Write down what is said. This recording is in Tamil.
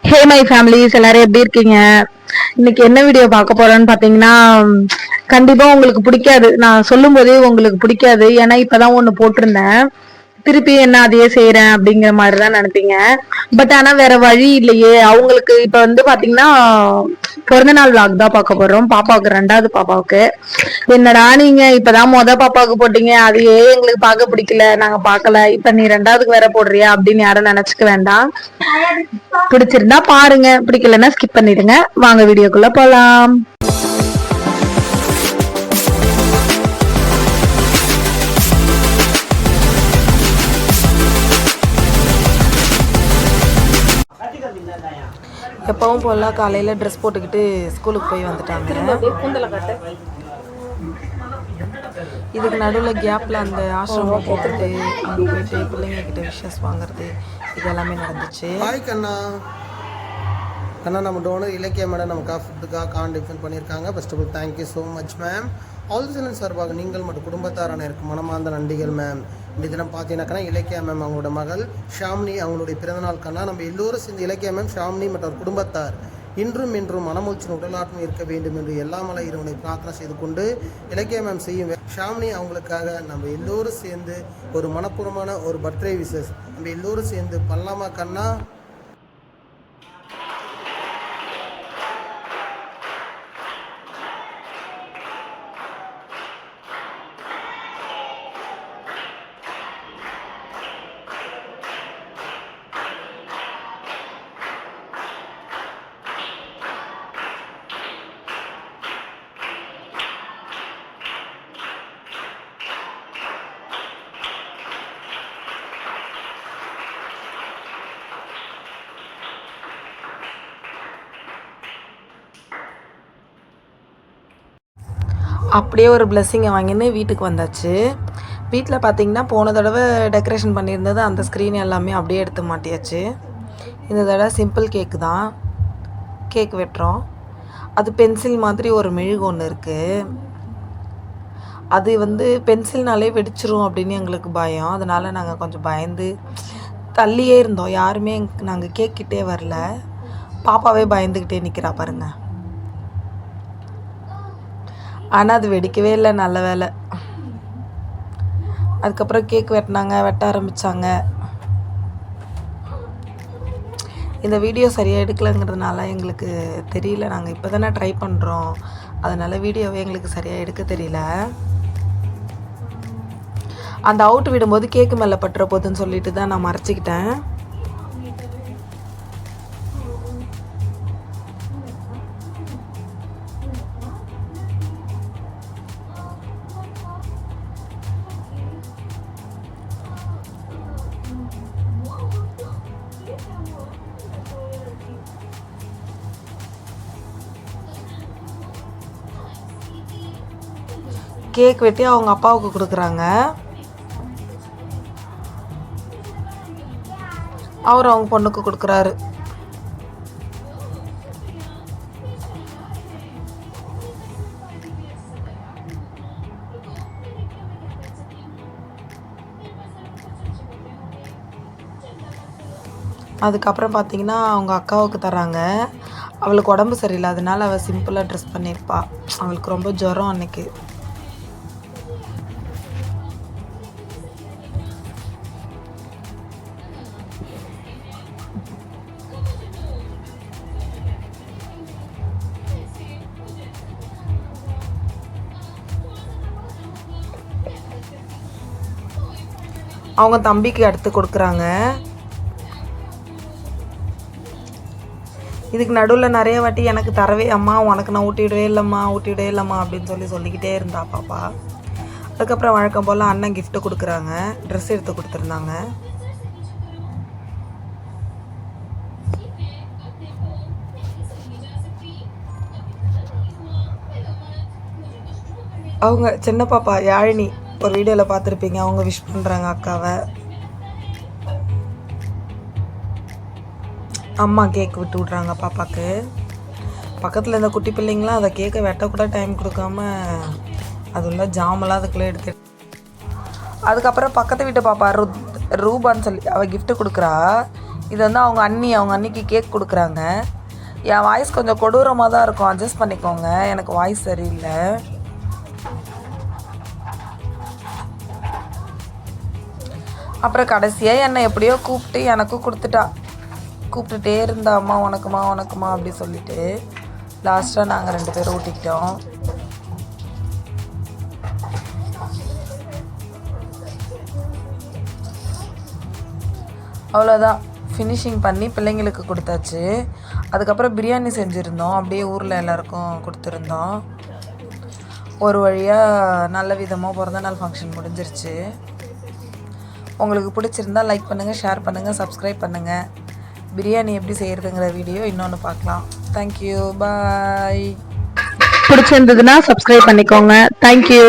ஹே மை ஃபேமிலிஸ் எல்லாரும் எப்படி இருக்கீங்க? இன்னைக்கு என்ன வீடியோ பார்க்க போறோம்னு பாத்தீங்கன்னா, கண்டிப்பா உங்களுக்கு பிடிக்காது. நான் சொல்லும் போதே உங்களுக்கு பிடிக்காது. ஏன்னா இப்பதான் ஒண்ணு போட்டிருந்தேன். திருப்பி என்ன அதையே செய்யறேன் அப்படிங்கிற மாதிரிதான் நினைப்பீங்க. பட் ஆனா வேற வழி இல்லையே. அவங்களுக்கு இப்ப வந்து பாத்தீங்கன்னா பிறந்த நாள் விளாக் தான் பார்க்க போறோம். பாப்பாவுக்கு 2வது பாப்பாவுக்கு. என்னடா நீங்க இப்பதான் பாப்பாவுக்கு போட்டீங்க, அதையே எங்களுக்கு பார்க்க பிடிக்கல, நாங்க பார்க்கல, இப்ப நீ 2வதுக்கு வேற போடுறியா அப்படின்னு யாரும் நினைச்சுக்க வேண்டாம். பிடிச்சிருந்தா பாருங்க, பிடிக்கலன்னா ஸ்கிப் பண்ணிடுங்க. வாங்க வீடியோக்குள்ள போலாம். எப்பவும் போல காலையில் ட்ரெஸ் போட்டுக்கிட்டு ஸ்கூலுக்கு போய் வந்துட்டாங்க. இதுக்கு நடுவில் கேப்பில் அந்த ஆசிரமம் போட்டுட்டு அங்கே போயிட்டு பிள்ளைங்கக்கிட்ட விஷஸ் வாங்குறது இது எல்லாமே நடந்துச்சு. ஹாய் கண்ணா. கண்ணா, நம்ம டோனர் இலக்கிய மேடம் நமக்காக ஃபுட்டுக்காக டிஃபன் பண்ணியிருக்காங்க. First of all thank you so much ma'am. All சிலன் சார்பாக நீங்கள் மற்றும் குடும்பத்தாரான இருக்கும் மனமார்ந்த நன்றிகள் மேம். இந்த தினம் பார்த்தீங்கன்னாக்கா இலக்கியா மேம் அவங்களோட மகள் ஷாம்னி அவங்களுடைய பிறந்தநாள் கண்ணா. நம்ம எல்லோரும் சேர்ந்து இலக்கியா மேம், ஷாம்னி மற்றும் குடும்பத்தார் இன்றும் மனமூச்சின் உடலாட்டம் இருக்க வேண்டும் என்று எல்லாமலை இறைவனை பிரார்த்தனை செய்து கொண்டு இலக்கிய மேம் செய்யும் ஷாம்னி அவங்களுக்காக நம்ம எல்லோரும் சேர்ந்து ஒரு மனப்பூர்வமான ஒரு பர்த்டே விஷஸ் நம்ம எல்லோரும் சேர்ந்து பண்ணலாமா கண்ணா? அப்படியே ஒரு பிளெஸ்ஸிங்கை வாங்கின்னு வீட்டுக்கு வந்தாச்சு. வீட்டில் பார்த்தீங்கன்னா போன தடவை டெக்கரேஷன் பண்ணியிருந்தது அந்த ஸ்க்ரீன் எல்லாமே அப்படியே எடுத்து மாட்டியாச்சு. இந்த தடவை சிம்பிள் கேக்கு தான். கேக் வெட்டுறோம். அது பென்சில் மாதிரி ஒரு மெழுகு ஒன்று இருக்குது. அது வந்து பென்சில்னாலே வெடிச்சிரும் அப்படின்னு எங்களுக்கு பயம். அதனால் நாங்கள் கொஞ்சம் பயந்து தள்ளியே இருந்தோம். யாருமே நாங்கள் கேக்கிட்டே வரல. பாப்பாவே பயந்துக்கிட்டே நிற்கிறா பாருங்கள். ஆனால் அது வெடிக்கவே இல்லை, நல்ல வேலை. அதுக்கப்புறம் கேக் வெட்ட ஆரம்பித்தாங்க. இந்த வீடியோ சரியாக எடுக்கலைங்கிறதுனால எங்களுக்கு தெரியல. நாங்கள் இப்போ தானே ட்ரை பண்ணுறோம், அதனால் வீடியோவே எங்களுக்கு சரியாக எடுக்க தெரியல. அந்த அவுட் விடும்போது கேக்கு மேலே பட்டுற போதுன்னு சொல்லிட்டு தான் நான் மறைச்சிக்கிட்டேன். கேக் வெட்டி அவங்க அப்பாவுக்கு கொடுக்குறாங்க. அவர் அவங்க பொண்ணுக்கு கொடுக்குறாரு. அதுக்கப்புறம் பார்த்தீங்கன்னா அவங்க அக்காவுக்கு தராங்க. அவளுக்கு உடம்பு சரியில்லை, அதனால அவள் சிம்பிளாக ட்ரெஸ் பண்ணியிருப்பா. அவளுக்கு ரொம்ப ஜுரம் அன்னைக்கு. அவங்க தம்பிக்கு எடுத்து கொடுக்குறாங்க. இதுக்கு நடுவில் நிறைய வாட்டி எனக்கு தரவே அம்மா உனக்கு நான் ஊட்டிவிடவே இல்லைம்மா அப்படின்னு சொல்லிக்கிட்டே இருந்தா பாப்பா. அதுக்கப்புறம் வழக்கம் போல் அண்ணன் கிஃப்ட்டு கொடுக்குறாங்க. ட்ரெஸ் எடுத்து கொடுத்துருந்தாங்க. அவங்க சின்ன பாப்பா யாழினி ஒரு வீடியோவில் பார்த்துருப்பீங்க, அவங்க விஷ் பண்ணுறாங்க அக்காவை. அம்மா கேக் விட்டு விட்றாங்க பாப்பாவுக்கு. பக்கத்தில் இந்த குட்டி பிள்ளைங்களாம் அதை கேக்கை வெட்டக்கூட டைம் கொடுக்காம அது உள்ள ஜாமெல்லாம் அதுக்குள்ளே எடுத்து. அதுக்கப்புறம் பக்கத்து வீட்டு பாப்பா ரூபான்னு சொல்லி அவள் கிஃப்ட்டு கொடுக்குறா. இது வந்து அவங்க அண்ணிக்கு கேக் கொடுக்குறாங்க. என் வாய்ஸ் கொஞ்சம் கொடூரமாக தான் இருக்கும், அட்ஜஸ்ட் பண்ணிக்கோங்க, எனக்கு வாய்ஸ் சரியில்லை. அப்புறம் கடைசியாக என்னை எப்படியோ கூப்பிட்டு எனக்கும் கொடுத்துட்டா. கூப்பிட்டுட்டே இருந்தா, அம்மா உனக்குமா உனக்குமா அப்படி சொல்லிட்டு லாஸ்ட்டாக நாங்கள் 2 பேரும் ஊட்டிக்கிட்டோம். அவ்வளோதான், ஃபினிஷிங் பண்ணி பிள்ளைங்களுக்கு கொடுத்தாச்சு. அதுக்கப்புறம் பிரியாணி செஞ்சுருந்தோம், அப்படியே ஊரில் எல்லாருக்கும் கொடுத்துருந்தோம். ஒரு வழியாக நல்ல விதமாக பிறந்தநாள் ஃபங்க்ஷன் முடிஞ்சிருச்சு. உங்களுக்கு பிடிச்சிருந்தா லைக் பண்ணுங்கள், ஷேர் பண்ணுங்கள், சப்ஸ்கிரைப் பண்ணுங்கள். பிரியாணி எப்படி செய்கிறதுங்கிற வீடியோ இன்னொன்று பார்க்கலாம். தேங்க்யூ, பாய். பிடிச்சிருந்ததுன்னா சப்ஸ்கிரைப் பண்ணிக்கோங்க. தேங்க்யூ.